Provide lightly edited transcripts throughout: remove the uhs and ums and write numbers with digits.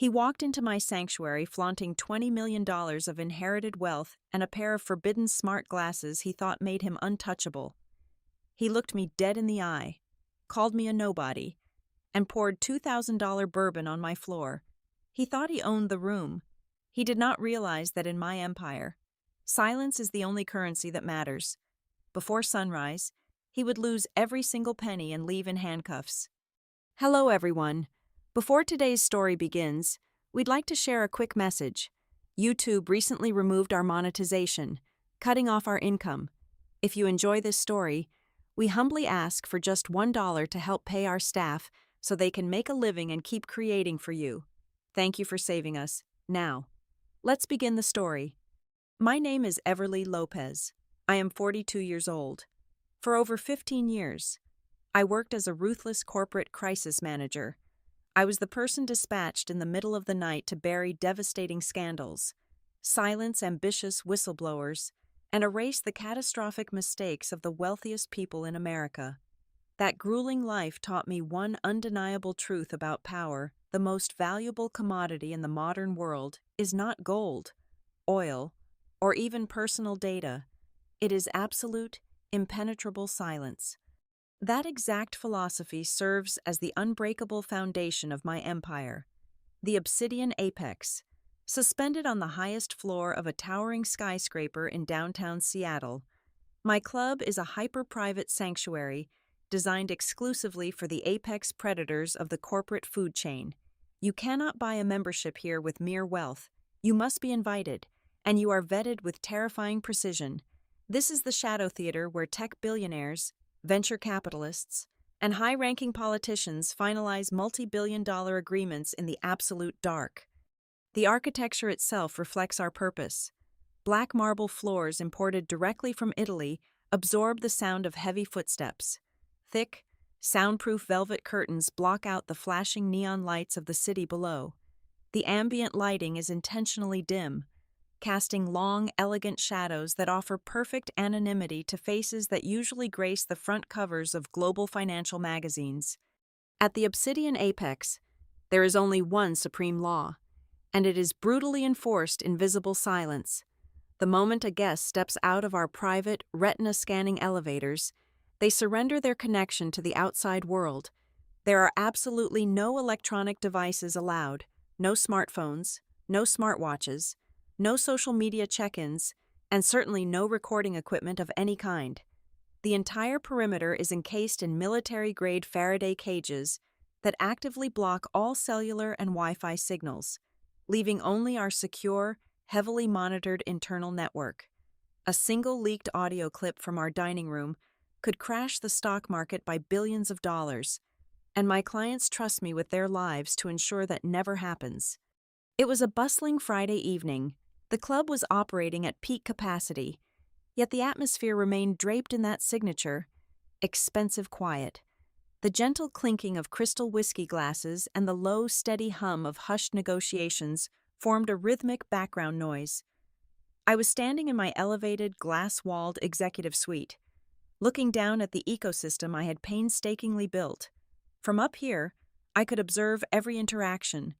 He walked into my sanctuary flaunting $20 million of inherited wealth and a pair of forbidden smart glasses he thought made him untouchable. He looked me dead in the eye, called me a nobody, and poured $2,000 bourbon on my floor. He thought he owned the room. He did not realize that in my empire, silence is the only currency that matters. Before sunrise, he would lose every single penny and leave in handcuffs. Hello, everyone. Before today's story begins, we'd like to share a quick message. YouTube recently removed our monetization, cutting off our income. If you enjoy this story, we humbly ask for just $1 to help pay our staff so they can make a living and keep creating for you. Thank you for saving us. Now, let's begin the story. My name is Everly Lopez. I am 42 years old. For over 15 years, I worked as a ruthless corporate crisis manager. I was the person dispatched in the middle of the night to bury devastating scandals, silence ambitious whistleblowers, and erase the catastrophic mistakes of the wealthiest people in America. That grueling life taught me one undeniable truth about power: the most valuable commodity in the modern world is not gold, oil, or even personal data. It is absolute, impenetrable silence. That exact philosophy serves as the unbreakable foundation of my empire. The obsidian apex, suspended on the highest floor of a towering skyscraper in downtown Seattle. My club is a hyper-private sanctuary designed exclusively for the apex predators of the corporate food chain. You cannot buy a membership here with mere wealth. You must be invited, and you are vetted with terrifying precision. This is the shadow theater where tech billionaires, venture capitalists, and high-ranking politicians finalize multi-billion-dollar agreements in the absolute dark. The architecture itself reflects our purpose. Black marble floors imported directly from Italy absorb the sound of heavy footsteps. Thick, soundproof velvet curtains block out the flashing neon lights of the city below. The ambient lighting is intentionally dim, casting long, elegant shadows that offer perfect anonymity to faces that usually grace the front covers of global financial magazines. At the obsidian apex, there is only one supreme law, and it is brutally enforced in visible silence. The moment a guest steps out of our private, retina-scanning elevators, they surrender their connection to the outside world. There are absolutely no electronic devices allowed, no smartphones, no smartwatches, no social media check-ins, and certainly no recording equipment of any kind. The entire perimeter is encased in military-grade Faraday cages that actively block all cellular and Wi-Fi signals, leaving only our secure, heavily monitored internal network. A single leaked audio clip from our dining room could crash the stock market by billions of dollars, and my clients trust me with their lives to ensure that never happens. It was a bustling Friday evening. The club was operating at peak capacity, yet the atmosphere remained draped in that signature, expensive quiet. The gentle clinking of crystal whiskey glasses and the low, steady hum of hushed negotiations formed a rhythmic background noise. I was standing in my elevated, glass-walled executive suite, looking down at the ecosystem I had painstakingly built. From up here, I could observe every interaction,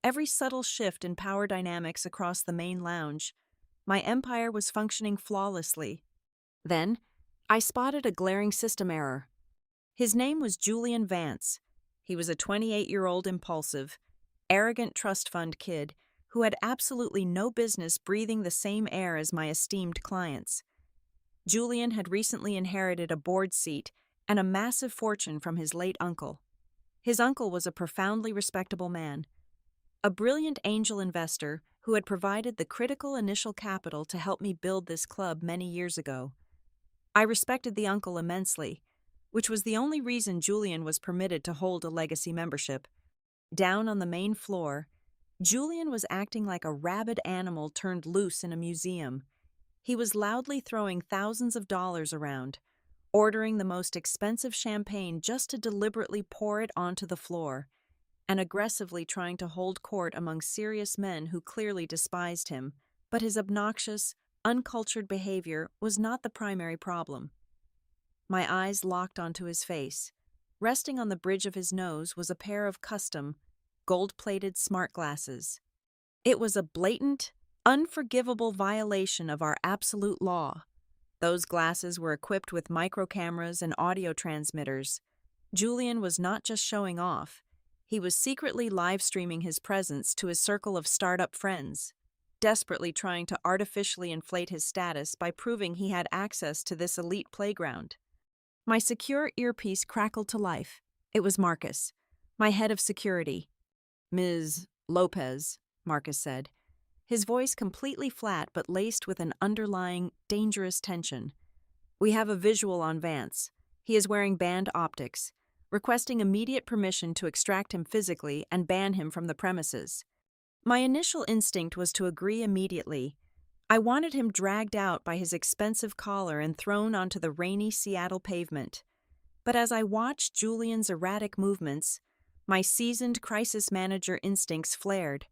every subtle shift in power dynamics across the main lounge. My empire was functioning flawlessly. Then, I spotted a glaring system error. His name was Julian Vance. He was a 28-year-old impulsive, arrogant trust fund kid who had absolutely no business breathing the same air as my esteemed clients. Julian had recently inherited a board seat and a massive fortune from his late uncle. His uncle was a profoundly respectable man, a brilliant angel investor who had provided the critical initial capital to help me build this club many years ago. I respected the uncle immensely, which was the only reason Julian was permitted to hold a legacy membership. Down on the main floor, Julian was acting like a rabid animal turned loose in a museum. He was loudly throwing thousands of dollars around, ordering the most expensive champagne just to deliberately pour it onto the floor, and aggressively trying to hold court among serious men who clearly despised him. But his obnoxious, uncultured behavior was not the primary problem. My eyes locked onto his face. Resting on the bridge of his nose was a pair of custom, gold-plated smart glasses. It was a blatant, unforgivable violation of our absolute law. Those glasses were equipped with microcameras and audio transmitters. Julian was not just showing off. He was secretly live-streaming his presence to his circle of startup friends, desperately trying to artificially inflate his status by proving he had access to this elite playground. My secure earpiece crackled to life. It was Marcus, my head of security. "Ms. Lopez," Marcus said, his voice completely flat but laced with an underlying, dangerous tension. "We have a visual on Vance. He is wearing banned optics, requesting immediate permission to extract him physically and ban him from the premises." My initial instinct was to agree immediately. I wanted him dragged out by his expensive collar and thrown onto the rainy Seattle pavement. But as I watched Julian's erratic movements, my seasoned crisis manager instincts flared.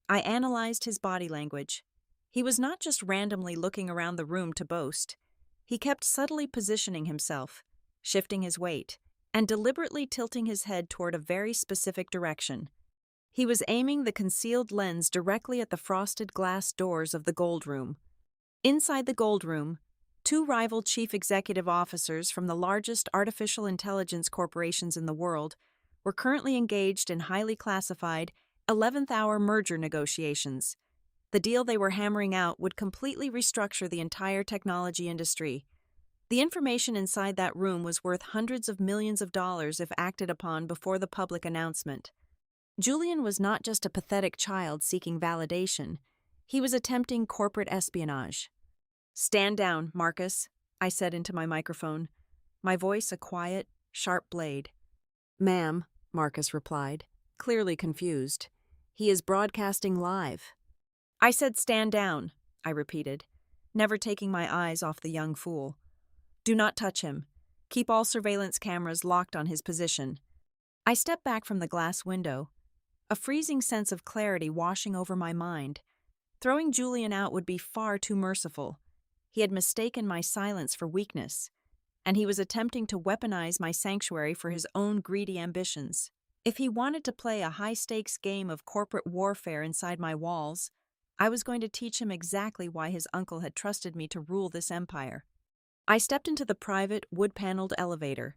I analyzed his body language. He was not just randomly looking around the room to boast. He kept subtly positioning himself, shifting his weight, and deliberately tilting his head toward a very specific direction. He was aiming the concealed lens directly at the frosted glass doors of the Gold Room. Inside the Gold Room, two rival chief executive officers from the largest artificial intelligence corporations in the world were currently engaged in highly classified 11th-hour merger negotiations. The deal they were hammering out would completely restructure the entire technology industry. The information inside that room was worth hundreds of millions of dollars if acted upon before the public announcement. Julian was not just a pathetic child seeking validation. He was attempting corporate espionage. "Stand down, Marcus," I said into my microphone, my voice a quiet, sharp blade. "Ma'am," Marcus replied, clearly confused. "He is broadcasting live." "I said stand down," I repeated, never taking my eyes off the young fool. "Do not touch him. Keep all surveillance cameras locked on his position." I stepped back from the glass window, a freezing sense of clarity washing over my mind. Throwing Julian out would be far too merciful. He had mistaken my silence for weakness, and he was attempting to weaponize my sanctuary for his own greedy ambitions. If he wanted to play a high-stakes game of corporate warfare inside my walls, I was going to teach him exactly why his uncle had trusted me to rule this empire. I stepped into the private, wood-paneled elevator.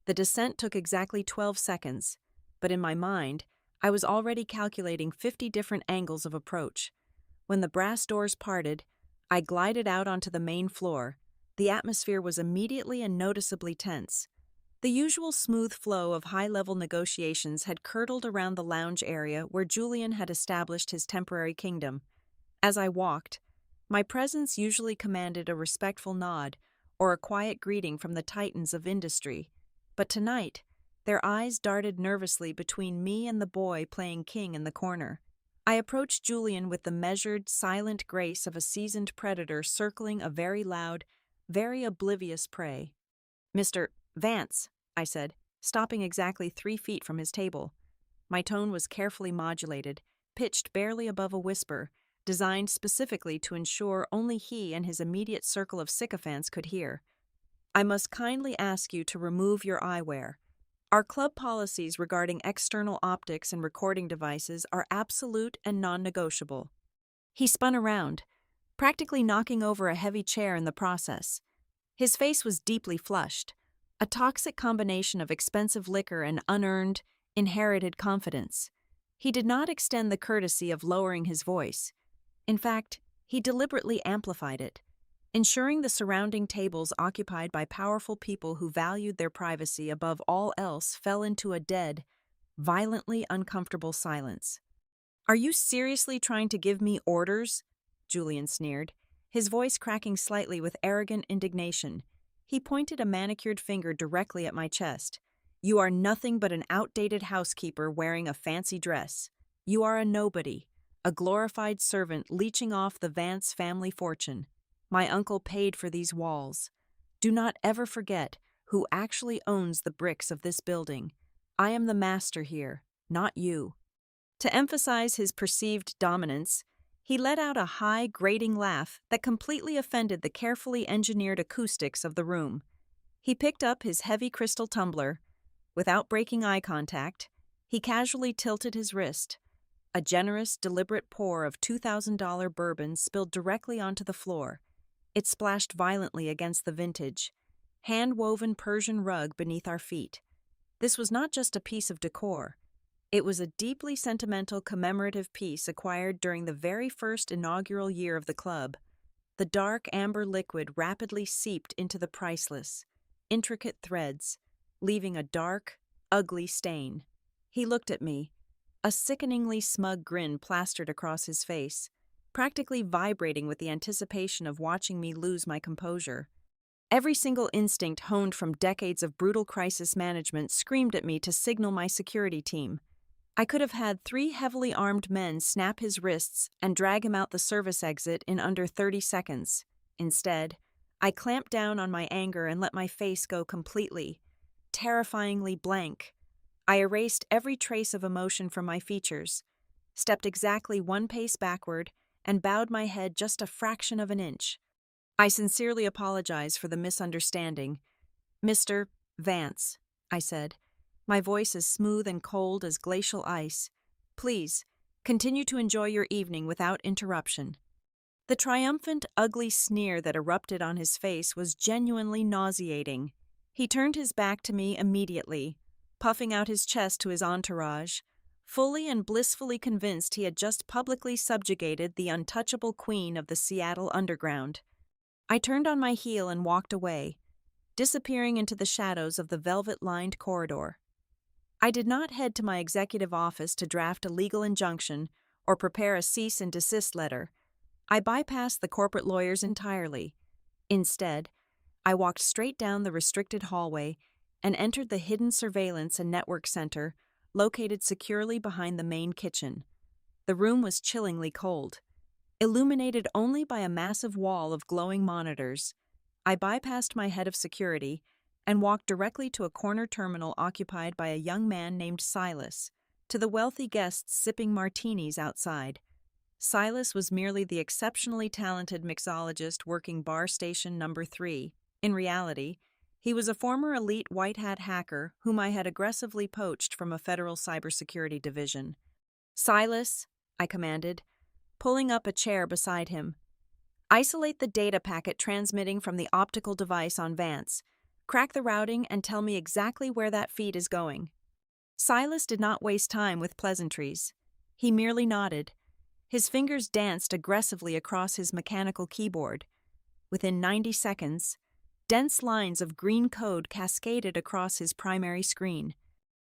The descent took exactly 12 seconds, but in my mind, I was already calculating 50 different angles of approach. When the brass doors parted, I glided out onto the main floor. The atmosphere was immediately and noticeably tense. The usual smooth flow of high-level negotiations had curdled around the lounge area where Julian had established his temporary kingdom. As I walked, my presence usually commanded a respectful nod or a quiet greeting from the titans of industry. But tonight, their eyes darted nervously between me and the boy playing king in the corner. I approached Julian with the measured, silent grace of a seasoned predator circling a very loud, very oblivious prey. "Mr. Vance," I said, stopping exactly 3 feet from his table. My tone was carefully modulated, pitched barely above a whisper, designed specifically to ensure only he and his immediate circle of sycophants could hear. "I must kindly ask you to remove your eyewear. Our club policies regarding external optics and recording devices are absolute and non-negotiable." He spun around, practically knocking over a heavy chair in the process. His face was deeply flushed, a toxic combination of expensive liquor and unearned, inherited confidence. He did not extend the courtesy of lowering his voice. In fact, he deliberately amplified it, ensuring the surrounding tables occupied by powerful people who valued their privacy above all else fell into a dead, violently uncomfortable silence. "Are you seriously trying to give me orders?" Julian sneered, his voice cracking slightly with arrogant indignation. He pointed a manicured finger directly at my chest. "You are nothing but an outdated housekeeper wearing a fancy dress. You are a nobody, a glorified servant leeching off the Vance family fortune. My uncle paid for these walls. Do not ever forget who actually owns the bricks of this building. I am the master here, not you." To emphasize his perceived dominance, he let out a high, grating laugh that completely offended the carefully engineered acoustics of the room. He picked up his heavy crystal tumbler. Without breaking eye contact, He casually tilted his wrist. A generous, deliberate pour of $2,000 bourbon spilled directly onto the floor. It splashed violently against the vintage, hand-woven Persian rug beneath our feet. This was not just a piece of decor. It was a deeply sentimental commemorative piece acquired during the very first inaugural year of the club. The dark amber liquid rapidly seeped into the priceless, intricate threads, leaving a dark, ugly stain. He looked at me, a sickeningly smug grin plastered across his face, practically vibrating with the anticipation of watching me lose my composure. Every single instinct honed from decades of brutal crisis management screamed at me to signal my security team. I could have had 3 heavily armed men snap his wrists and drag him out the service exit in under 30 seconds. Instead, I clamped down on my anger and let my face go completely, terrifyingly blank. I erased every trace of emotion from my features, stepped exactly 1 pace backward, and bowed my head just a fraction of an inch. "I sincerely apologize for the misunderstanding. Mr. Vance," I said, my voice as smooth and cold as glacial ice. "Please, continue to enjoy your evening without interruption." The triumphant, ugly sneer that erupted on his face was genuinely nauseating. He turned his back to me immediately, puffing out his chest to his entourage, fully and blissfully convinced he had just publicly subjugated the untouchable queen of the Seattle Underground. I turned on my heel and walked away, disappearing into the shadows of the velvet-lined corridor. I did not head to my executive office to draft a legal injunction or prepare a cease and desist letter. I bypassed the corporate lawyers entirely. Instead, I walked straight down the restricted hallway and entered the hidden surveillance and network center located securely behind the main kitchen. The room was chillingly cold, illuminated only by a massive wall of glowing monitors. I bypassed my head of security and walked directly to a corner terminal occupied by a young man named Silas, to the wealthy guests sipping martinis outside. Silas was merely the exceptionally talented mixologist working bar station number 3. In reality, he was a former elite white-hat hacker whom I had aggressively poached from a federal cybersecurity division. "Silas," I commanded, pulling up a chair beside him. "Isolate the data packet transmitting from the optical device on Vance. Crack the routing and tell me exactly where that feed is going." Silas did not waste time with pleasantries. He merely nodded. His fingers danced aggressively across his mechanical keyboard. Within 90 seconds, dense lines of green code cascaded across his primary screen.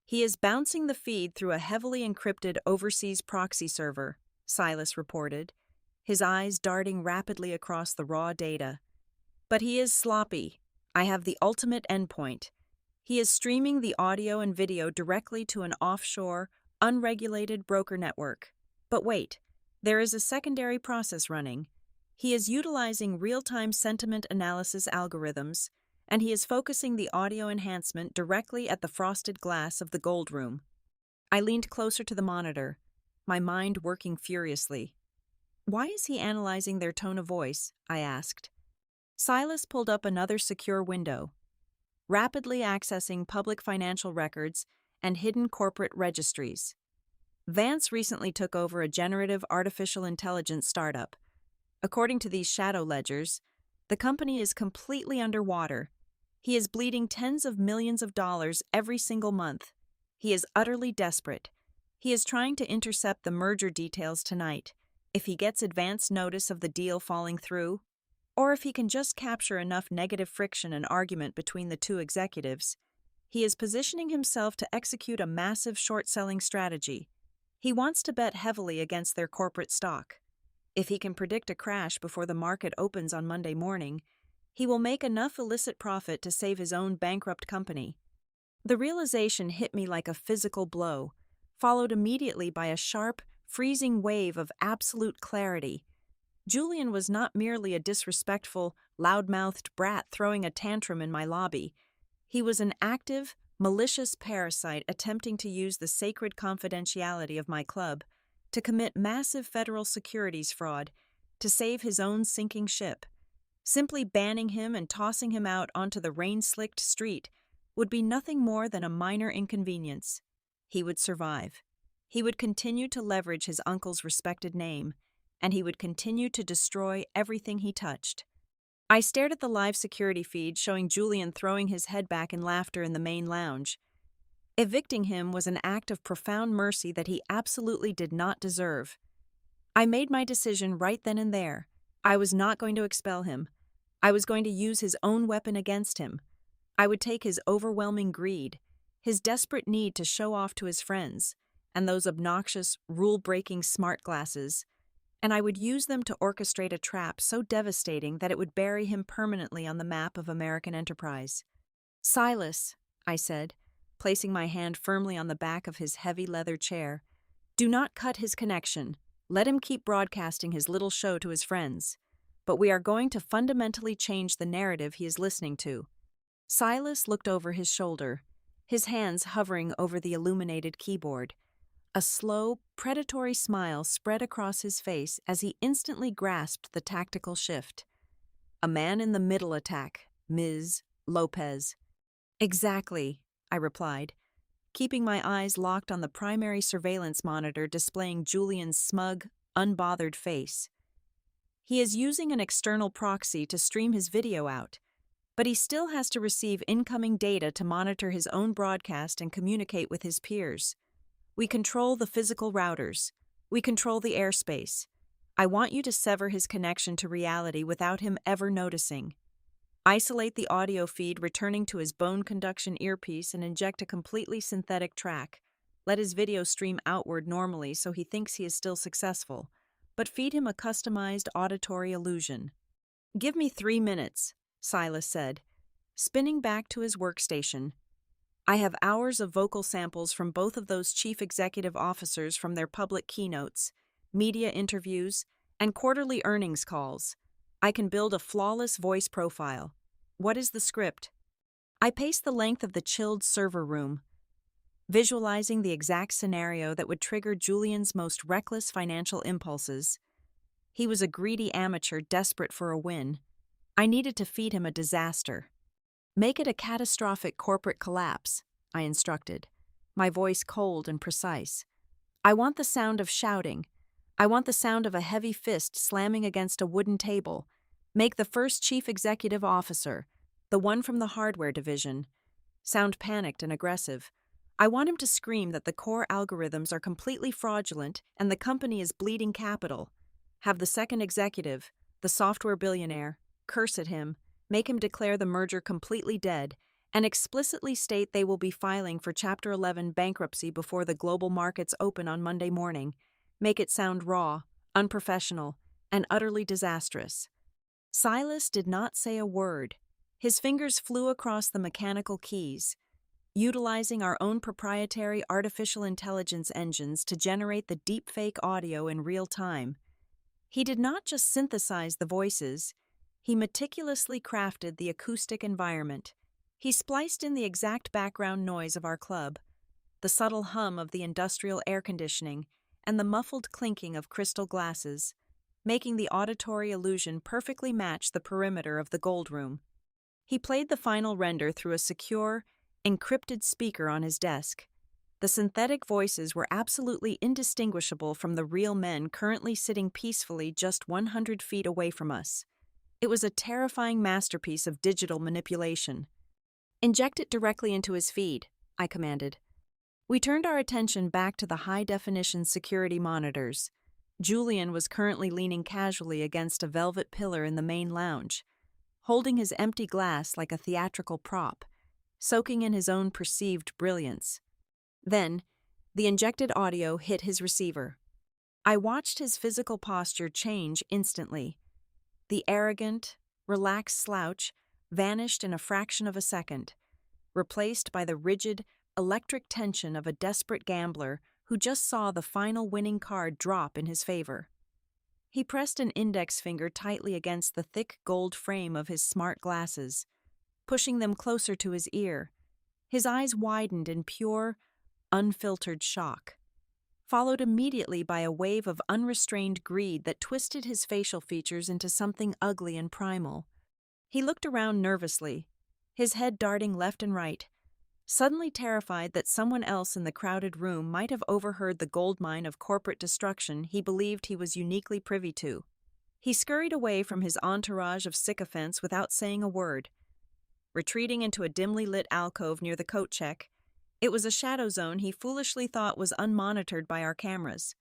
"He is bouncing the feed through a heavily encrypted overseas proxy server," Silas reported, his eyes darting rapidly across the raw data. "But he is sloppy. I have the ultimate endpoint. He is streaming the audio and video directly to an offshore, unregulated broker network. But wait, there is a secondary process running. He is utilizing real-time sentiment analysis algorithms, and he is focusing the audio enhancement directly at the frosted glass of the gold room." I leaned closer to the monitor, my mind working furiously. "Why is he analyzing their tone of voice?" I asked. Silas pulled up another secure window, rapidly accessing public financial records and hidden corporate registries. Vance recently took over a generative artificial intelligence startup. According to these shadow ledgers, the company is completely underwater. He is bleeding tens of millions of dollars every single month. He is utterly desperate. He is trying to intercept the merger details tonight. If he gets advance notice of the deal falling through, or if he can just capture enough negative friction and argument between the two executives, he is positioning himself to execute a massive short-selling strategy. He wants to bet heavily against their corporate stock. If he can predict a crash before the market opens on Monday morning, he will make enough illicit profit to save his own bankrupt company. The realization hit me like a physical blow, followed immediately by a sharp, freezing wave of absolute clarity. Julian was not merely a disrespectful, loud-mouthed brat throwing a tantrum in my lobby. He was an active, malicious parasite attempting to use the sacred confidentiality of my club to commit massive federal securities fraud to save his own sinking ship. Simply banning him and tossing him out onto the rain-slicked street would be nothing more than a minor inconvenience. he would survive. He would continue to leverage his uncle's respected name, and he would continue to destroy everything he touched. I stared at the live security feed showing Julian throwing his head back in laughter in the main lounge. Evicting him was an act of profound mercy that he absolutely did not deserve. I made my decision right then and there. I was not going to expel him. I was going to use his own weapon against him. I would take his overwhelming greed, his desperate need to show off to his friends, and those obnoxious, rule-breaking smart glasses, and I would use them to orchestrate a trap so devastating that it would bury him permanently on the map of American enterprise. "Silas," I said, placing my hand firmly on the back of his heavy leather chair, "do not cut his connection. Let him keep broadcasting his little show to his friends. But we are going to fundamentally change the narrative he is listening to." Silas looked over his shoulder, his hands hovering over the illuminated keyboard. A slow, predatory smile spread across his face as he instantly grasped the tactical shift. "A man in the middle attack, Ms. Lopez." "Exactly," I replied, keeping my eyes locked on the primary surveillance monitor displaying Julian's smug, unbothered face. He is using an external proxy to stream his video out, but he still has to receive incoming data to monitor his own broadcast and communicate with his peers. We control the physical routers. We control the airspace. I want you to sever his connection to reality without him ever noticing. Isolate the audio feed returning to his bone conduction earpiece and inject a completely synthetic track. Let his video stream outward normally so he thinks he is still successful, but feed him a customized auditory illusion. "Give me 3 minutes," Silas said, spinning back to his workstation. "I have hours of vocal samples from both of those chief executive officers from their public keynotes, media interviews, and quarterly earnings calls. I can build a flawless voice profile. What is the script?" I paced the length of the chilled server room, visualizing the exact scenario that would trigger Julian's most reckless financial impulses. He was a greedy amateur desperate for a win. I needed to feed him a disaster. "Make it a catastrophic corporate collapse," I instructed, my voice cold and precise. "I want the sound of shouting. I want the sound of a heavy fist slamming against a wooden table. Make the first chief executive officer, the one from the hardware division, sound panicked and aggressive. I want him to scream that the core algorithms are completely fraudulent and the company is bleeding capital. Have the second executive, the software billionaire, curse at him, make him declare the merger completely dead, and explicitly state they will be filing for Chapter 11 bankruptcy before the global markets open on Monday morning. Make it sound raw, unprofessional, and utterly disastrous." Silas did not say a word. His fingers flew across the mechanical keys, utilizing our own proprietary artificial intelligence engines to generate the deepfake audio in real time. He did not just synthesize the voices, he meticulously crafted the acoustic environment. He spliced in the exact background noise of our club, the subtle hum of the industrial air conditioning, and the muffled clinking of crystal glasses, making the auditory illusion perfectly match the perimeter of the gold room. He played the final render through a secure, encrypted speaker on his desk. The synthetic voices were absolutely indistinguishable from the real men currently sitting peacefully just 100 feet away from us. It was a terrifying masterpiece of digital manipulation. "Inject it directly into his feed," I commanded. We turned our attention back to the high-definition security monitors. Julian was currently leaning casually against a velvet pillar in the main lounge, holding his empty glass like a theatrical prop, soaking in his own perceived brilliance. Then, the injected audio hit his receiver. I watched his physical posture change instantly. The arrogant, relaxed slouch vanished in a fraction of a second, replaced by the rigid, electric tension of a desperate gambler who just saw the final winning card drop in his favor. He pressed an index finger tightly against the thick gold frame of his smart glasses, pushing them closer to his ear. His eyes widened in pure, unfiltered shock, followed immediately by a wave of unrestrained greed that twisted his facial features into something ugly and primal. He looked around nervously, his head darting left and right, suddenly terrified that someone else in the crowded room might have overheard the goldmine of corporate destruction he believed he was uniquely privy to. He scurried away from his entourage of sycophants without saying a word. Retreating into a dimly lit alcove near the coat check, it was a shadow zone he foolishly thought was unmonitored by our cameras.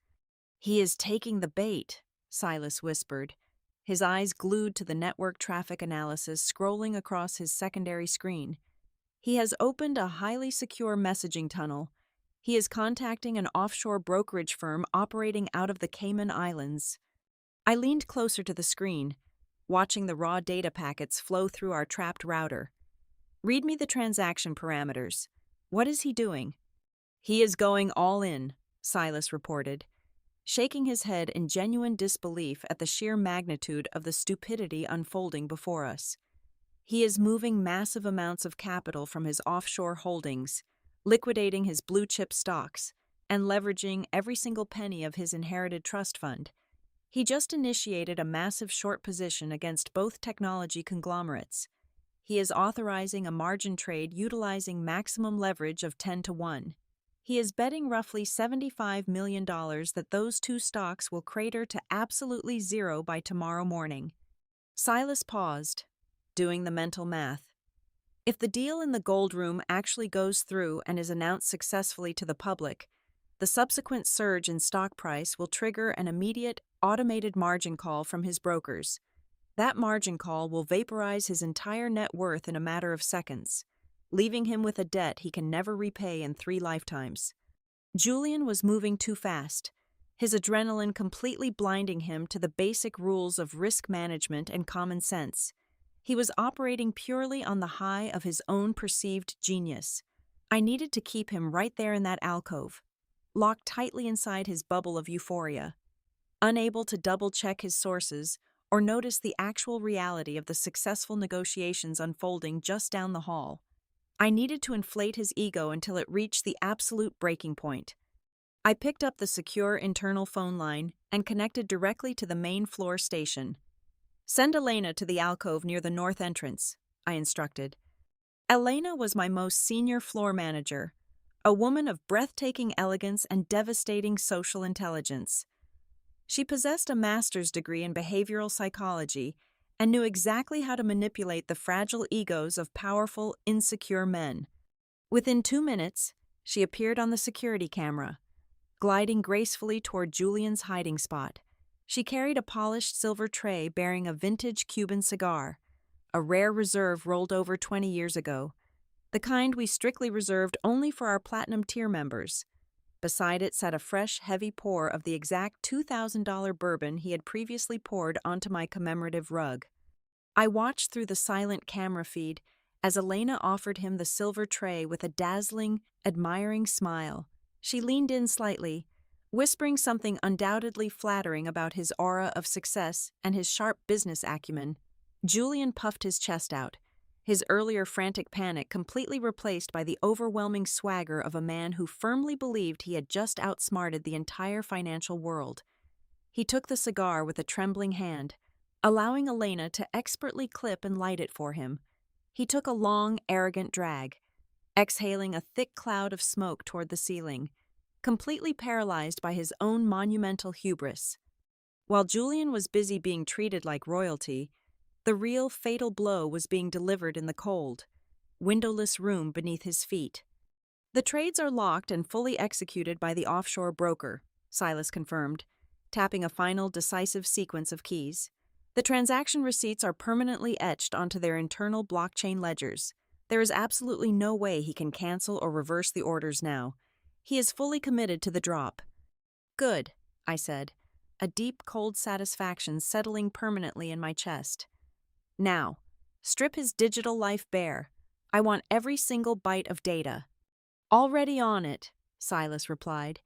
"He is taking the bait," Silas whispered, his eyes glued to the network traffic analysis scrolling across his secondary screen. "He has opened a highly secure messaging tunnel. He is contacting an offshore brokerage firm operating out of the Cayman Islands." I leaned closer to the screen, watching the raw data packets flow through our trapped router. "Read me the transaction parameters. What is he doing?" "He is going all in," Silas reported, shaking his head in genuine disbelief at the sheer magnitude of the stupidity unfolding before us. "He is moving massive amounts of capital from his offshore holdings, liquidating his blue-chip stocks, and leveraging every single penny of his inherited trust fund. He just initiated a massive short position against both technology conglomerates. He is authorizing a margin trade utilizing maximum leverage of 10 to 1. He is betting roughly $75 million that those two stocks will crater to absolutely zero by tomorrow morning." Silas paused, doing the mental math. If the deal in the gold room actually goes through and is announced successfully to the public, the subsequent surge in stock price will trigger an immediate, automated margin call from his brokers. That margin call will vaporize his entire net worth in a matter of seconds, leaving him with a debt he can never repay in 3 lifetimes. Julian was moving too fast, his adrenaline completely blinding him to the basic rules of risk management and common sense. He was operating purely on the high of his own perceived genius. I needed to keep him right there in that alcove, locked tightly inside his bubble of euphoria, unable to double-check his sources or notice the actual reality of the successful negotiations unfolding just down the hall. I needed to inflate his ego until it reached the absolute breaking point. I picked up the secure internal phone line and connected directly to the main floor station. "Send Elena to the alcove near the north entrance," I instructed. Elena was my most senior floor manager, a woman of breathtaking elegance and devastating social intelligence. She possessed a master's degree in behavioral psychology and knew exactly how to manipulate the fragile egos of powerful, insecure men. Within 2 minutes, she appeared on the security camera, gliding gracefully toward Julian's hiding spot. She carried a polished silver tray bearing a vintage Cuban cigar, a rare reserve rolled over 20 years ago, the kind we strictly reserved only for our platinum tier members. Beside it sat a fresh, heavy pour of the exact $2,000 bourbon he had previously poured onto my commemorative rug. I watched through the silent camera feed as Elena offered him the silver tray with a dazzling, admiring smile. She leaned in slightly, whispering something undoubtedly flattering about his aura of success and his sharp business acumen. Julian puffed his chest out, his earlier frantic panic completely replaced by the overwhelming swagger of a man who firmly believed he had just outsmarted the entire financial world. He took the cigar with a trembling hand, allowing Elena to expertly clip and light it for him. He took a long, arrogant drag, exhaling a thick cloud of smoke toward the ceiling, completely paralyzed by his own monumental hubris. While Julian was busy being treated like royalty, the real fatal blow was being delivered in the cold, windowless room beneath his feet. "The trades are locked and fully executed by the offshore broker," Silas confirmed, tapping a final decisive sequence of keys. "The transaction receipts are permanently etched onto their internal blockchain ledgers. There is absolutely no way he can cancel or reverse the orders now. He is fully committed to the drop." "Good," I said, a deep, cold satisfaction settling permanently in my chest. "Now, strip his digital life bare. I want every single byte of data." "Already on it," Silas replied,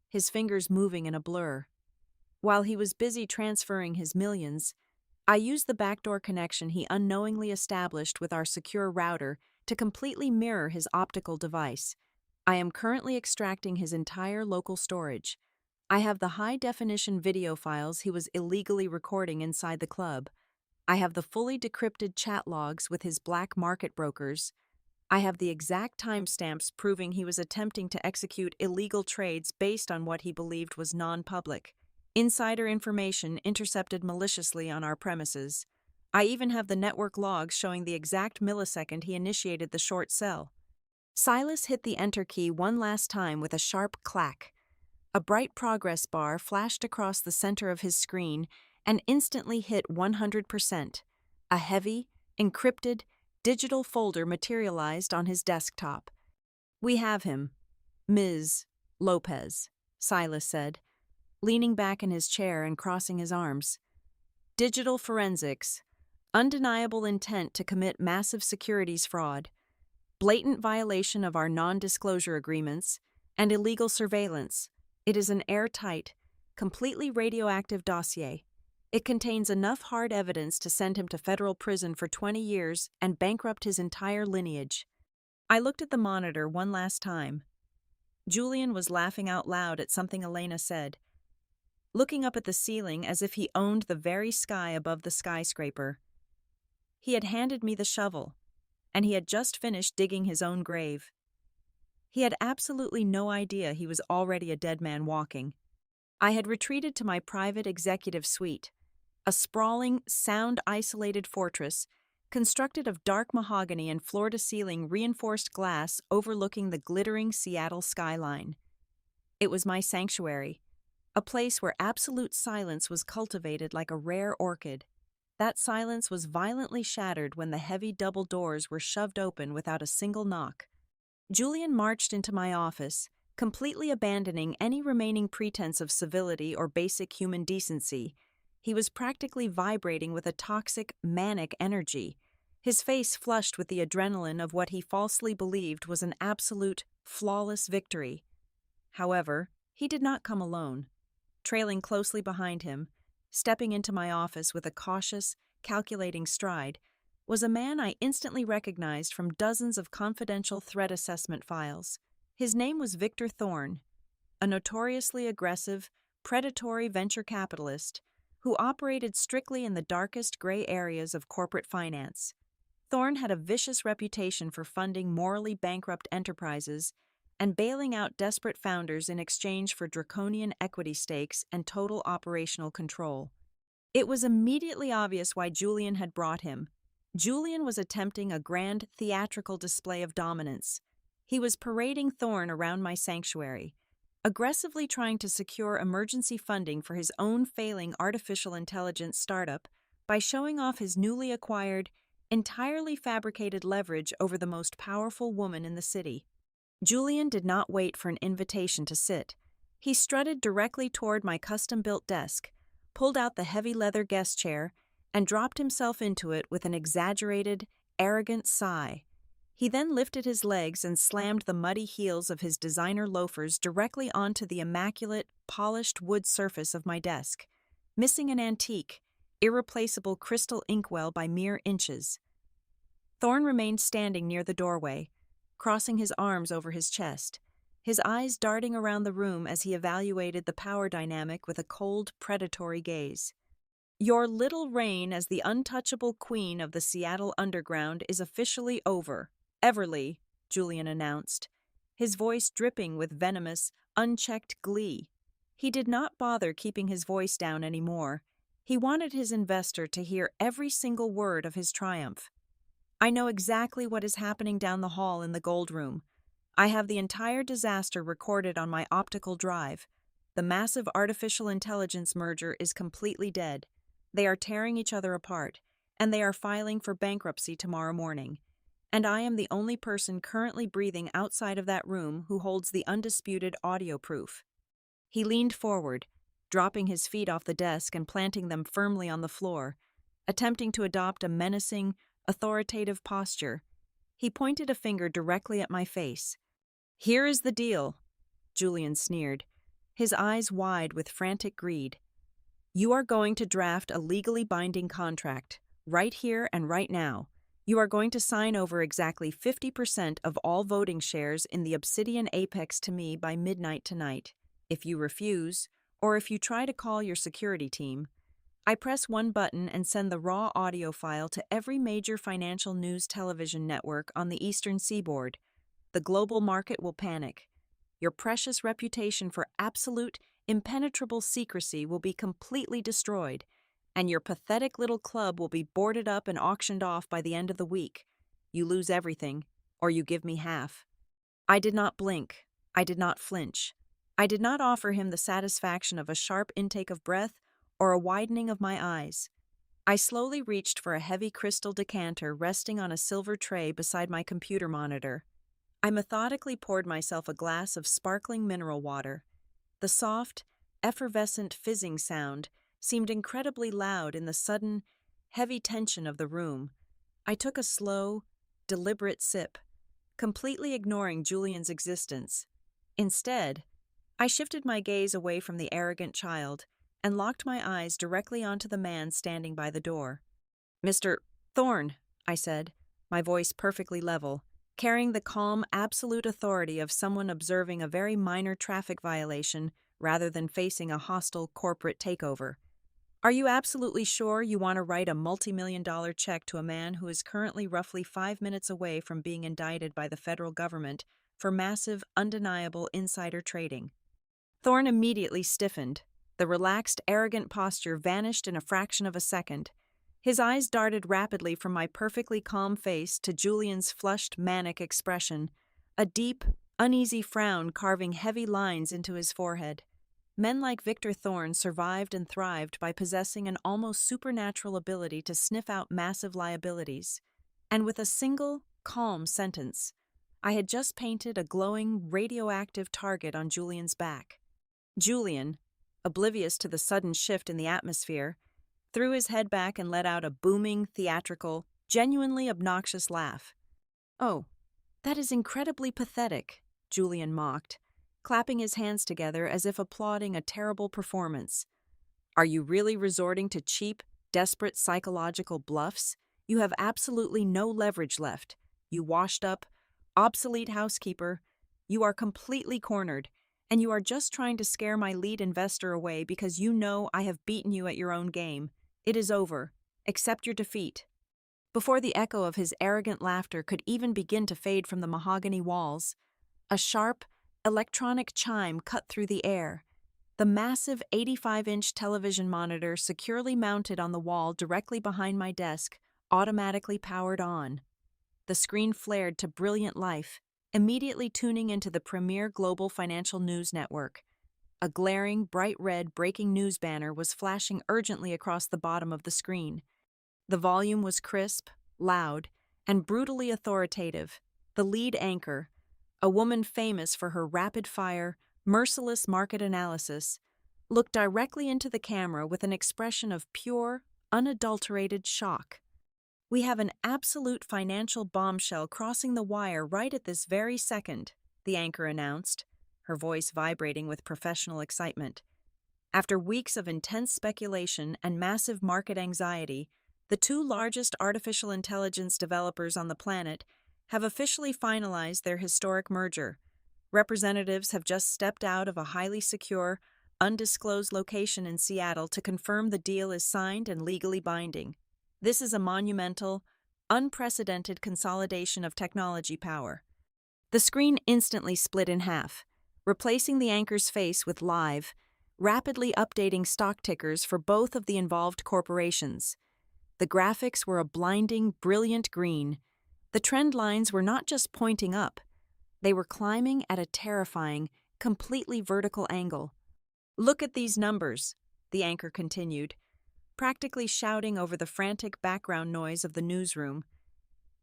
his fingers moving in a blur. While he was busy transferring his millions, I used the backdoor connection he unknowingly established with our secure router to completely mirror his optical device. I am currently extracting his entire local storage. I have the high-definition video files he was illegally recording inside the club. I have the fully decrypted chat logs with his black market brokers. I have the exact timestamps proving he was attempting to execute illegal trades based on what he believed was non-public. Insider information intercepted maliciously on our premises. I even have the network logs showing the exact millisecond he initiated the short sell. Silas hit the enter key one last time with a sharp clack. A bright progress bar flashed across the center of his screen and instantly hit 100%. A heavy, encrypted, digital folder materialized on his desktop. "We have him, Ms. Lopez," Silas said, leaning back in his chair and crossing his arms. "Digital forensics, undeniable intent to commit massive securities fraud, blatant violation of our non-disclosure agreements, and illegal surveillance. It is an airtight, completely radioactive dossier. It contains enough hard evidence to send him to federal prison for 20 years and bankrupt his entire lineage." I looked at the monitor one last time. Julian was laughing out loud at something Elena said, looking up at the ceiling as if he owned the very sky above the skyscraper. He had handed me the shovel, and he had just finished digging his own grave. He had absolutely no idea he was already a dead man walking. I had retreated to my private executive suite, a sprawling, sound-isolated fortress constructed of dark mahogany and floor-to-ceiling reinforced glass overlooking the glittering Seattle skyline. It was my sanctuary, a place where absolute silence was cultivated like a rare orchid. That silence was violently shattered when the heavy double doors were shoved open without a single knock. Julian marched into my office, completely abandoning any remaining pretense of civility or basic human decency. He was practically vibrating with a toxic, manic energy, his face flushed with the adrenaline of what he falsely believed was an absolute, flawless victory. However, he did not come alone. Trailing closely behind him, stepping into my office with a cautious, calculating stride, was a man I instantly recognized from dozens of confidential threat assessment files. His name was Victor Thorne, a notoriously aggressive, predatory venture capitalist who operated strictly in the darkest gray areas of corporate finance. Thorne had a vicious reputation for funding morally bankrupt enterprises and bailing out desperate founders in exchange for draconian equity stakes and total operational control. It was immediately obvious why Julian had brought him. Julian was attempting a grand theatrical display of dominance. He was parading Thorne around my sanctuary, aggressively trying to secure emergency funding for his own failing artificial intelligence startup by showing off his newly acquired, entirely fabricated leverage over the most powerful woman in the city. Julian did not wait for an invitation to sit. He strutted directly toward my custom-built desk, pulled out the heavy leather guest chair, and dropped himself into it with an exaggerated, arrogant sigh. He then lifted his legs and slammed the muddy heels of his designer loafers directly onto the immaculate, polished wood surface of my desk, missing an antique, irreplaceable crystal inkwell by mere inches. Thorne remained standing near the doorway, crossing his arms over his chest, his eyes darting around the room as he evaluated the power dynamic with a cold, predatory gaze. "Your little reign as the untouchable queen of the Seattle Underground is officially over, Everly," Julian announced, his voice dripping with venomous, unchecked glee. He did not bother keeping his voice down anymore. He wanted his investor to hear every single word of his triumph. "I know exactly what is happening down the hall in the gold room. I have the entire disaster recorded on my optical drive. The massive artificial intelligence merger is completely dead. They are tearing each other apart, and they are filing for bankruptcy tomorrow morning. And I am the only person currently breathing outside of that room who holds the undisputed audio proof." He leaned forward, dropping his feet off the desk and planting them firmly on the floor, attempting to adopt a menacing, authoritative posture. He pointed a finger directly at my face. "Here is the deal," Julian sneered, his eyes wide with frantic greed. "You are going to draft a legally binding contract, right here and right now. You are going to sign over exactly 50% of all voting shares in the Obsidian Apex to me by midnight tonight. If you refuse, or if you try to call your security team, I press one button and send the raw audio file to every major financial news television network on the eastern seaboard. The global market will panic. Your precious reputation for absolute, impenetrable secrecy will be completely destroyed, and your pathetic little club will be boarded up and auctioned off by the end of the week. You lose everything, or you give me half. I did not blink. I did not flinch. I did not offer him the satisfaction of a sharp intake of breath or a widening of my eyes. I slowly reached for a heavy crystal decanter resting on a silver tray beside my computer monitor. I methodically poured myself a glass of sparkling mineral water. The soft, effervescent fizzing sound seemed incredibly loud in the sudden, heavy tension of the room. I took a slow, deliberate sip, completely ignoring Julian's existence. Instead, I shifted my gaze away from the arrogant child and locked my eyes directly onto the man standing by the door. "Mr. Thorne," I said, my voice perfectly level, carrying the calm, absolute authority of someone observing a very minor traffic violation rather than facing a hostile corporate takeover. "Are you absolutely sure you want to write a multi-million-dollar check to a man who is currently roughly 5 minutes away from being indicted by the federal government for massive, undeniable insider trading?" Thorne immediately stiffened. The relaxed, arrogant posture vanished in a fraction of a second. His eyes darted rapidly from my perfectly calm face to Julian's flushed, manic expression, a deep, uneasy frown carving heavy lines into his forehead. Men like Victor Thorne survived and thrived by possessing an almost supernatural ability to sniff out massive liabilities. And with a single, calm sentence, I had just painted a glowing, radioactive target on Julian's back. Julian, oblivious to the sudden shift in the atmosphere, threw his head back and let out a booming, theatrical, genuinely obnoxious laugh. "Oh, that is incredibly pathetic," Julian mocked, clapping his hands together as if applauding a terrible performance. "Are you really resorting to cheap, desperate psychological bluffs? You have absolutely no leverage left. You washed-up, obsolete housekeeper. You are completely cornered, and you are just trying to scare my lead investor away because you know I have beaten you at your own game. It is over. Accept your defeat." Before the echo of his arrogant laughter could even begin to fade from the mahogany walls, a sharp, electronic chime cut through the air. The massive 85-inch television monitor securely mounted on the wall directly behind my desk automatically powered on. The screen flared to brilliant life, immediately tuning into the premier global financial news network. A glaring, bright red breaking news banner was flashing urgently across the bottom of the screen. The volume was crisp, loud, and brutally authoritative. The lead anchor, a woman famous for her rapid-fire, merciless market analysis, looked directly into the camera with an expression of pure, unadulterated shock. "We have an absolute financial bombshell crossing the wire right at this very second," the anchor announced, her voice vibrating with professional excitement. "After weeks of intense speculation and massive market anxiety, the two largest artificial intelligence developers on the planet have officially finalized their historic merger. Representatives have just stepped out of a highly secure, undisclosed location in Seattle to confirm the deal is signed and legally binding. This is a monumental, unprecedented consolidation of technology power." The screen instantly split in half, replacing the anchor's face with live, rapidly updating stock tickers for both of the involved corporations. The graphics were a blinding, brilliant green. The trend lines were not just pointing up, they were climbing at a terrifying, completely vertical angle. "Look at these numbers," the anchor continued, practically shouting over the frantic background noise of the newsroom.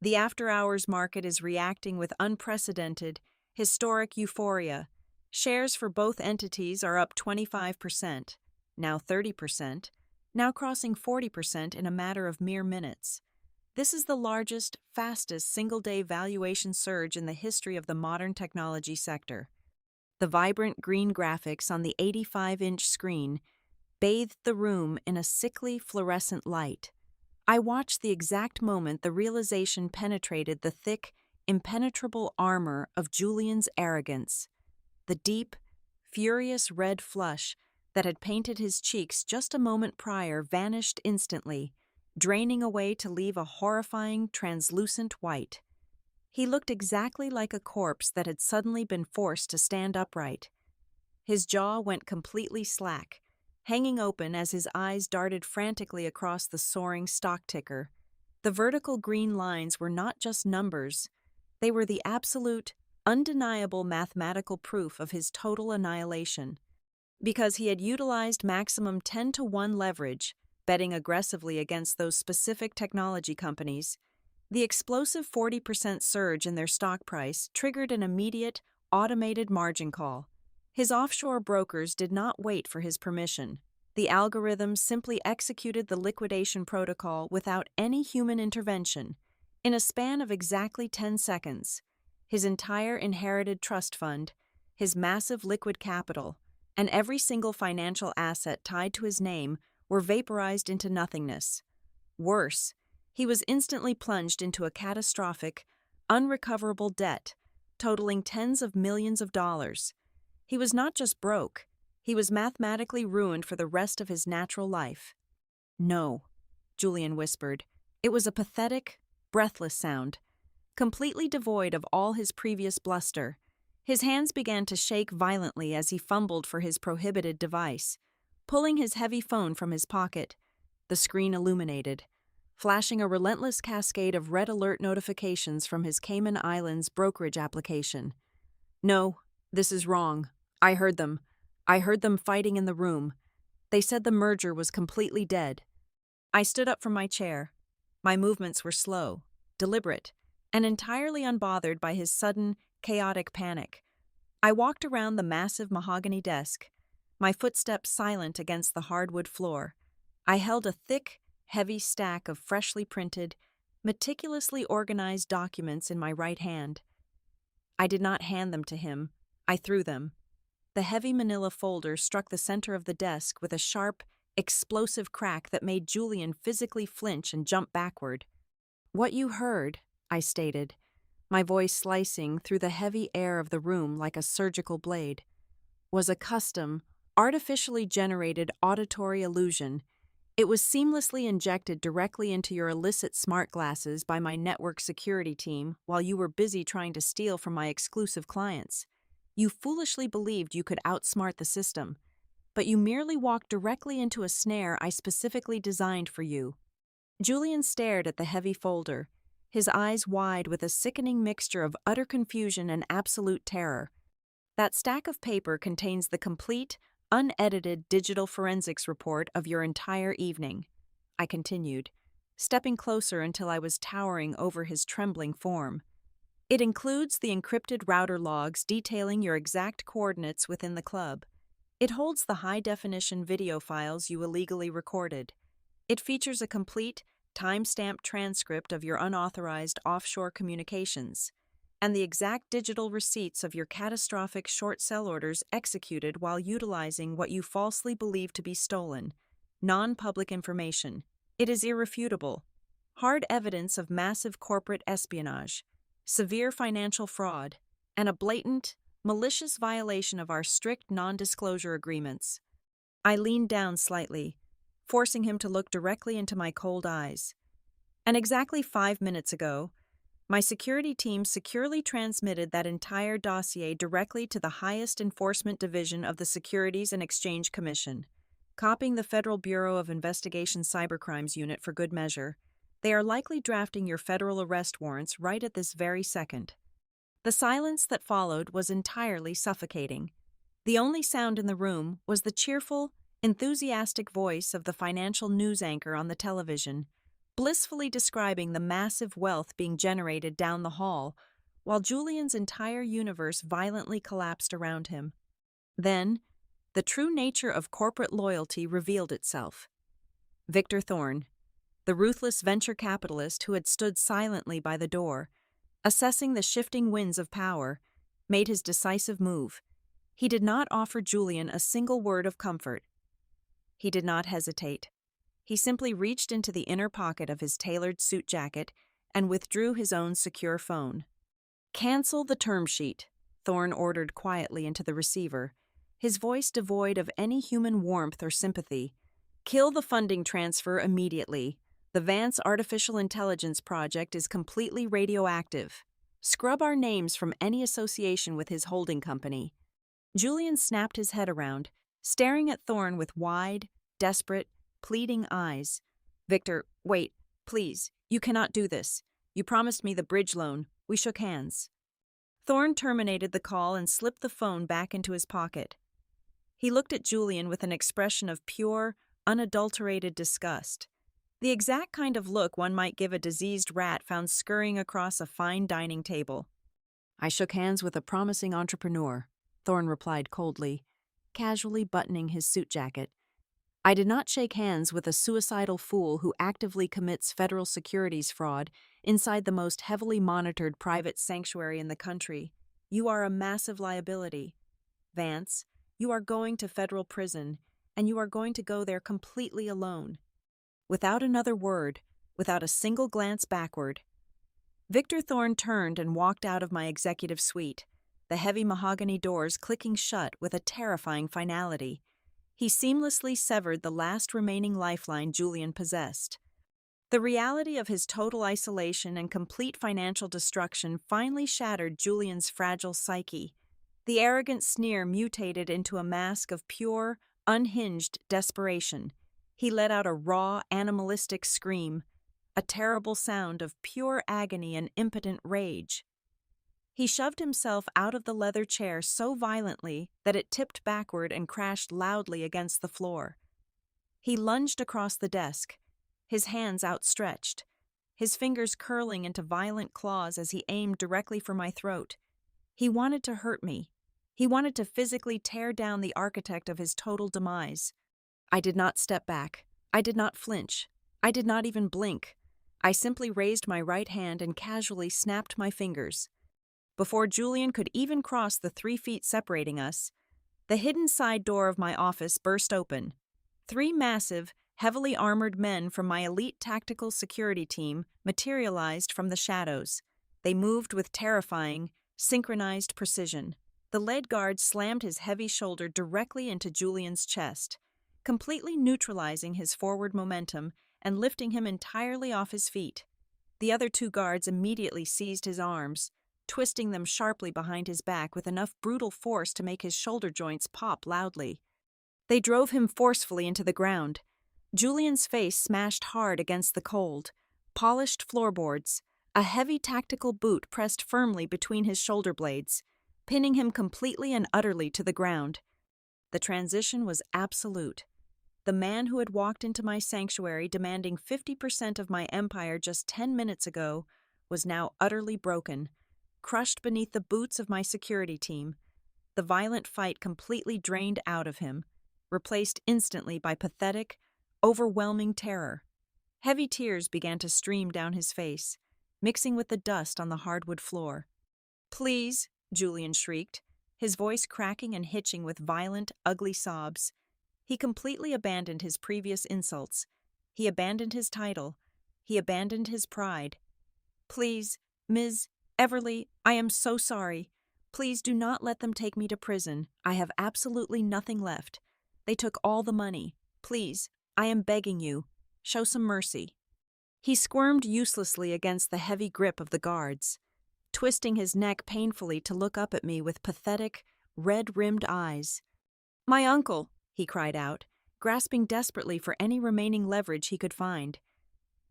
"The after-hours market is reacting with unprecedented, historic euphoria. Shares for both entities are up 25%, now 30%, now crossing 40% in a matter of mere minutes. This is the largest, fastest single-day valuation surge in the history of the modern technology sector." The vibrant green graphics on the 85-inch screen bathed the room in a sickly fluorescent light. I watched the exact moment the realization penetrated the thick, impenetrable armor of Julian's arrogance. The deep, furious red flush that had painted his cheeks just a moment prior vanished instantly, draining away to leave a horrifying, translucent white. He looked exactly like a corpse that had suddenly been forced to stand upright. His jaw went completely slack, hanging open as his eyes darted frantically across the soaring stock ticker. The vertical green lines were not just numbers, they were the absolute, undeniable mathematical proof of his total annihilation. Because he had utilized maximum 10-to-1 leverage, betting aggressively against those specific technology companies, the explosive 40% surge in their stock price triggered an immediate, automated margin call. His offshore brokers did not wait for his permission. The algorithm simply executed the liquidation protocol without any human intervention. In a span of exactly 10 seconds, his entire inherited trust fund, his massive liquid capital, and every single financial asset tied to his name were vaporized into nothingness. Worse, he was instantly plunged into a catastrophic, unrecoverable debt, totaling tens of millions of dollars. He was not just broke, he was mathematically ruined for the rest of his natural life. "No," Julian whispered. It was a pathetic, breathless sound, completely devoid of all his previous bluster. His hands began to shake violently as he fumbled for his prohibited device. Pulling his heavy phone from his pocket, the screen illuminated, flashing a relentless cascade of red alert notifications from his Cayman Islands brokerage application. "No, this is wrong. I heard them. I heard them fighting in the room. They said the merger was completely dead." I stood up from my chair. My movements were slow, deliberate, and entirely unbothered by his sudden, chaotic panic. I walked around the massive mahogany desk, my footsteps silent against the hardwood floor. I held a thick, heavy stack of freshly printed, meticulously organized documents in my right hand. I did not hand them to him. I threw them. The heavy manila folder struck the center of the desk with a sharp, explosive crack that made Julian physically flinch and jump backward. "What you heard," I stated, my voice slicing through the heavy air of the room like a surgical blade, "was a custom, artificially generated auditory illusion. It was seamlessly injected directly into your illicit smart glasses by my network security team while you were busy trying to steal from my exclusive clients. You foolishly believed you could outsmart the system, but you merely walked directly into a snare I specifically designed for you." Julian stared at the heavy folder, his eyes wide with a sickening mixture of utter confusion and absolute terror. "That stack of paper contains the complete, unedited digital forensics report of your entire evening," I continued, stepping closer until I was towering over his trembling form. "It includes the encrypted router logs detailing your exact coordinates within the club. It holds the high-definition video files you illegally recorded. It features a complete, time-stamped transcript of your unauthorized offshore communications, and the exact digital receipts of your catastrophic short sell orders executed while utilizing what you falsely believed to be stolen, non-public information. It is irrefutable. Hard evidence of massive corporate espionage, severe financial fraud, and a blatant, malicious violation of our strict non-disclosure agreements." I leaned down slightly, forcing him to look directly into my cold eyes. "And exactly 5 minutes ago, my security team securely transmitted that entire dossier directly to the highest enforcement division of the Securities and Exchange Commission, copying the Federal Bureau of Investigation Cybercrimes Unit for good measure. They are likely drafting your federal arrest warrants right at this very second." The silence that followed was entirely suffocating. The only sound in the room was the cheerful, enthusiastic voice of the financial news anchor on the television, blissfully describing the massive wealth being generated down the hall, while Julian's entire universe violently collapsed around him. Then, the true nature of corporate loyalty revealed itself. Victor Thorne, the ruthless venture capitalist who had stood silently by the door, assessing the shifting winds of power, made his decisive move. He did not offer Julian a single word of comfort. He did not hesitate. He simply reached into the inner pocket of his tailored suit jacket and withdrew his own secure phone. "Cancel the term sheet," Thorne ordered quietly into the receiver, his voice devoid of any human warmth or sympathy. "Kill the funding transfer immediately. The Vance Artificial Intelligence Project is completely radioactive. Scrub our names from any association with his holding company." Julian snapped his head around, staring at Thorne with wide, desperate, pleading eyes. "Victor, wait, please. You cannot do this. You promised me the bridge loan. We shook hands." Thorne terminated the call and slipped the phone back into his pocket. He looked at Julian with an expression of pure, unadulterated disgust. The exact kind of look one might give a diseased rat found scurrying across a fine dining table. "I shook hands with a promising entrepreneur," Thorne replied coldly, casually buttoning his suit jacket. "I did not shake hands with a suicidal fool who actively commits federal securities fraud inside the most heavily monitored private sanctuary in the country. You are a massive liability. Vance, you are going to federal prison, and you are going to go there completely alone." Without another word, without a single glance backward, Victor Thorne turned and walked out of my executive suite, the heavy mahogany doors clicking shut with a terrifying finality. He seamlessly severed the last remaining lifeline Julian possessed. The reality of his total isolation and complete financial destruction finally shattered Julian's fragile psyche. The arrogant sneer mutated into a mask of pure, unhinged desperation. He let out a raw, animalistic scream, a terrible sound of pure agony and impotent rage. He shoved himself out of the leather chair so violently that it tipped backward and crashed loudly against the floor. He lunged across the desk, his hands outstretched, his fingers curling into violent claws as he aimed directly for my throat. He wanted to hurt me. He wanted to physically tear down the architect of his total demise. I did not step back. I did not flinch. I did not even blink. I simply raised my right hand and casually snapped my fingers. Before Julian could even cross the 3 feet separating us, the hidden side door of my office burst open. 3 massive, heavily armored men from my elite tactical security team materialized from the shadows. They moved with terrifying, synchronized precision. The lead guard slammed his heavy shoulder directly into Julian's chest, completely neutralizing his forward momentum and lifting him entirely off his feet. The other 2 guards immediately seized his arms, twisting them sharply behind his back with enough brutal force to make his shoulder joints pop loudly. They drove him forcefully into the ground. Julian's face smashed hard against the cold, polished floorboards, a heavy tactical boot pressed firmly between his shoulder blades, pinning him completely and utterly to the ground. The transition was absolute. The man who had walked into my sanctuary demanding 50% of my empire just 10 minutes ago was now utterly broken, crushed beneath the boots of my security team. The violent fight completely drained out of him, replaced instantly by pathetic, overwhelming terror. Heavy tears began to stream down his face, mixing with the dust on the hardwood floor. "Please," Julian shrieked, his voice cracking and hitching with violent, ugly sobs. He completely abandoned his previous insults. He abandoned his title. He abandoned his pride. "Please, Ms. Everly, I am so sorry. Please do not let them take me to prison. I have absolutely nothing left. They took all the money. Please, I am begging you. Show some mercy." He squirmed uselessly against the heavy grip of the guards, twisting his neck painfully to look up at me with pathetic, red-rimmed eyes. "My uncle," he cried out, grasping desperately for any remaining leverage he could find.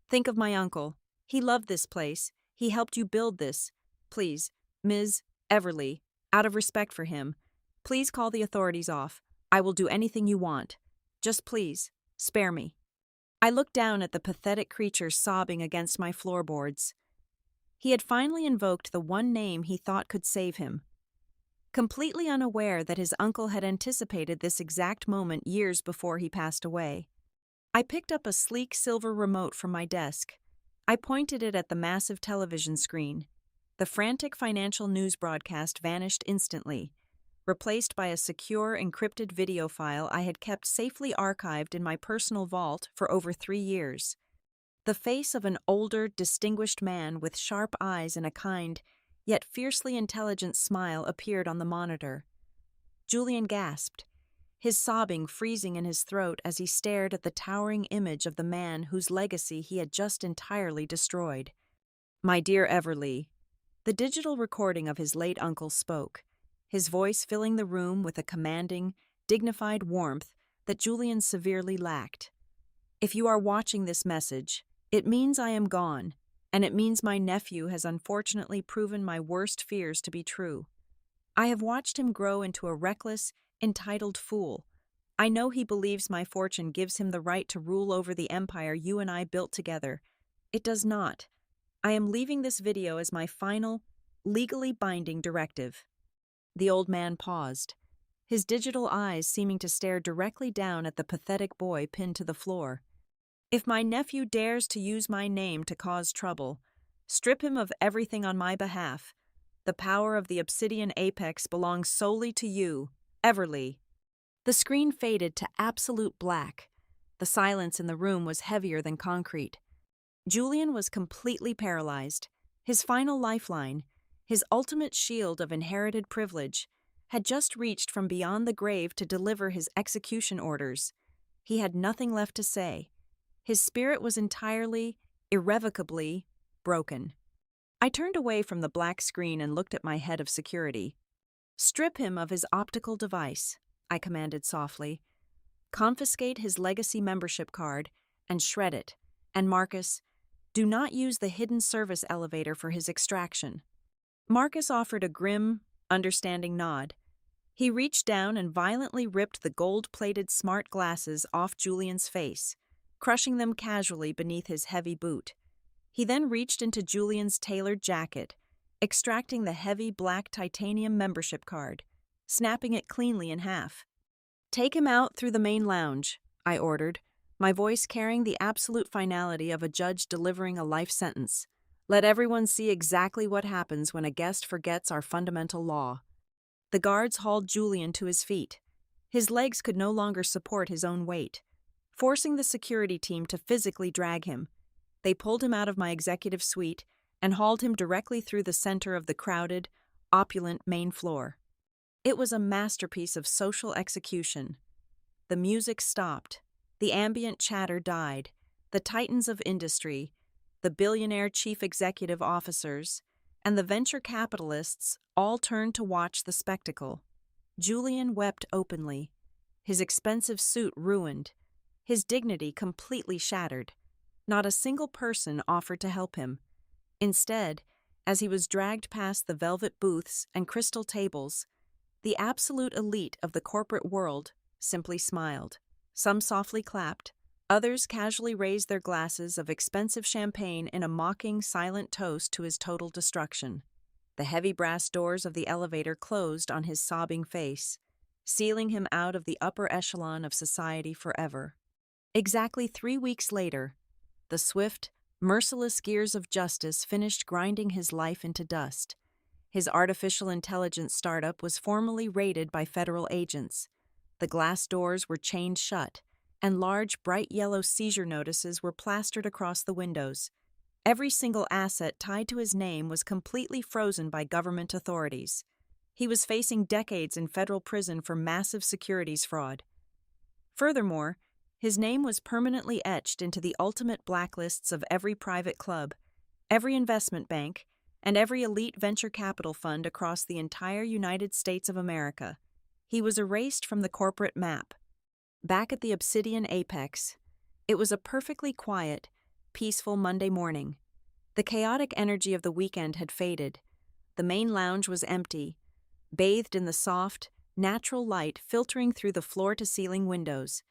"Think of my uncle. He loved this place. He helped you build this. Please, Ms. Everly, out of respect for him, please call the authorities off. I will do anything you want. Just please, spare me." I looked down at the pathetic creature sobbing against my floorboards. He had finally invoked the one name he thought could save him. Completely unaware that his uncle had anticipated this exact moment years before he passed away, I picked up a sleek silver remote from my desk. I pointed it at the massive television screen. The frantic financial news broadcast vanished instantly, replaced by a secure, encrypted video file I had kept safely archived in my personal vault for over 3 years. The face of an older, distinguished man with sharp eyes and a kind, yet fiercely intelligent smile appeared on the monitor. Julian gasped, his sobbing freezing in his throat as he stared at the towering image of the man whose legacy he had just entirely destroyed. My dear Everly, the digital recording of his late uncle spoke, his voice filling the room with a commanding, dignified warmth that Julian severely lacked. If you are watching this message, it means I am gone, and it means my nephew has unfortunately proven my worst fears to be true. I have watched him grow into a reckless, entitled fool. I know he believes my fortune gives him the right to rule over the empire you and I built together. It does not. I am leaving this video as my final, legally binding directive. The old man paused, his digital eyes seeming to stare directly down at the pathetic boy pinned to the floor. If my nephew dares to use my name to cause trouble, strip him of everything on my behalf. The power of the obsidian apex belongs solely to you, Everly. The screen faded to absolute black. The silence in the room was heavier than concrete. Julian was completely paralyzed. His final lifeline, his ultimate shield of inherited privilege, had just reached from beyond the grave to deliver his execution orders. He had nothing left to say. His spirit was entirely, irrevocably broken. I turned away from the black screen and looked at my head of security. Strip him of his optical device, I commanded softly. Confiscate his legacy membership card and shred it. And Marcus, do not use the hidden service elevator for his extraction. Marcus offered a grim, understanding nod. He reached down and violently ripped the gold-plated smart glasses off Julian's face, crushing them casually beneath his heavy boot. He then reached into Julian's tailored jacket, extracting the heavy black titanium membership card, snapping it cleanly in half. Take him out through the main lounge, I ordered, my voice carrying the absolute finality of a judge delivering a life sentence. Let everyone see exactly what happens when a guest forgets our fundamental law. The guards hauled Julian to his feet. His legs could no longer support his own weight, forcing the security team to physically drag him. They pulled him out of my executive suite and hauled him directly through the center of the crowded, opulent main floor. It was a masterpiece of social execution. The music stopped. The ambient chatter died. The titans of industry, the billionaire chief executive officers, and the venture capitalists all turned to watch the spectacle. Julian wept openly, his expensive suit ruined, his dignity completely shattered. Not a single person offered to help him. Instead, as he was dragged past the velvet booths and crystal tables, the absolute elite of the corporate world simply smiled. Some softly clapped, others casually raised their glasses of expensive champagne in a mocking, silent toast to his total destruction. The heavy brass doors of the elevator closed on his sobbing face, sealing him out of the upper echelon of society forever. Exactly 3 weeks later, the swift, merciless gears of justice finished grinding his life into dust. His artificial intelligence startup was formally raided by federal agents. The glass doors were chained shut, and large, bright yellow seizure notices were plastered across the windows. Every single asset tied to his name was completely frozen by government authorities. He was facing decades in federal prison for massive securities fraud. Furthermore, his name was permanently etched into the ultimate blacklists of every private club, every investment bank, and every elite venture capital fund across the entire United States of America. He was erased from the corporate map. Back at the Obsidian Apex, it was a perfectly quiet, peaceful Monday morning. The chaotic energy of the weekend had faded. The main lounge was empty, bathed in the soft, natural light filtering through the floor-to-ceiling windows.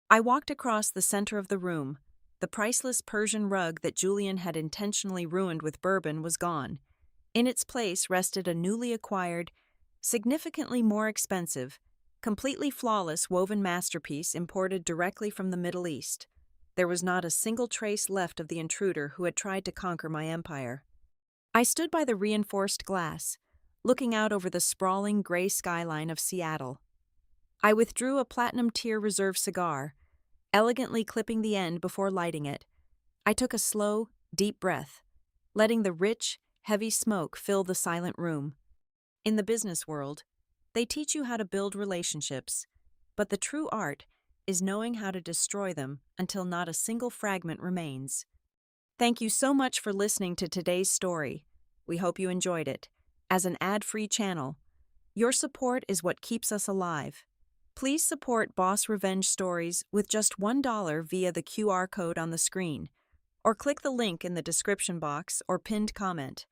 I walked across the center of the room. The priceless Persian rug that Julian had intentionally ruined with bourbon was gone. In its place rested a newly acquired, significantly more expensive, completely flawless woven masterpiece imported directly from the Middle East. There was not a single trace left of the intruder who had tried to conquer my empire. I stood by the reinforced glass, looking out over the sprawling gray skyline of Seattle. I withdrew a Platinum Tier Reserve cigar, elegantly clipping the end before lighting it. I took a slow, deep breath, letting the rich, heavy smoke fill the silent room. In the business world, They teach you how to build relationships, but the true art is knowing how to destroy them until not a single fragment remains. Thank you so much for listening to today's story. We hope you enjoyed it. As an ad-free channel, your support is what keeps us alive. Please support Boss Revenge Stories with just $1 via the QR code on the screen, or click the link in the description box or pinned comment.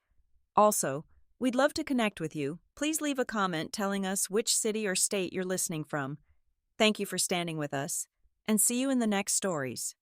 Also, we'd love to connect with you. Please leave a comment telling us which city or state you're listening from. Thank you for standing with us, and see you in the next stories.